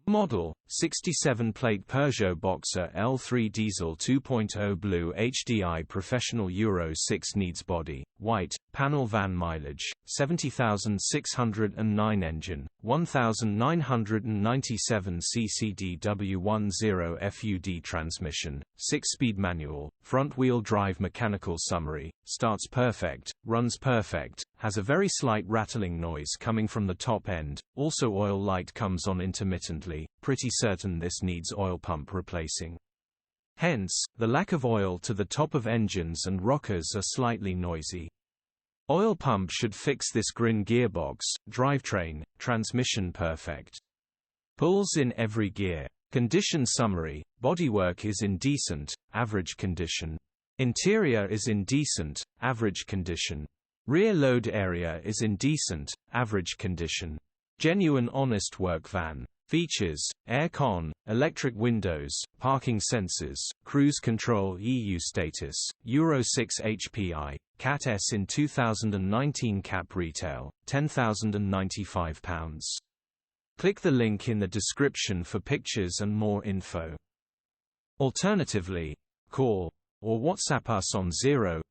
Model: 67-plate Peugeot Boxer L3 diesel 2.0 BlueHDi professional Euro 6 needs body, white, panel van mileage, 70,609 engine, 1,997 cc DW10 FUD transmission, 6-speed manual, front-wheel drive mechanical summary, starts perfect, runs perfect, has a very slight rattling noise coming from the top end, also oil light comes on intermittently, pretty certain this needs oil pump replacing. Hence, the lack of oil to the top of engines and rockers are slightly noisy. Oil pump should fix this grin gearbox, drivetrain, transmission perfect. Pulls in every gear. Condition summary: bodywork is in decent, average condition. Interior is in decent, average condition. Rear load area is in decent, average condition. Genuine honest work van. Features: air con, electric windows, parking sensors, cruise control, EU status, Euro 6 HPI, Cat S in 2019. Cap retail, £10,095. Click the link in the description for pictures and more info. Alternatively, call or WhatsApp us on 0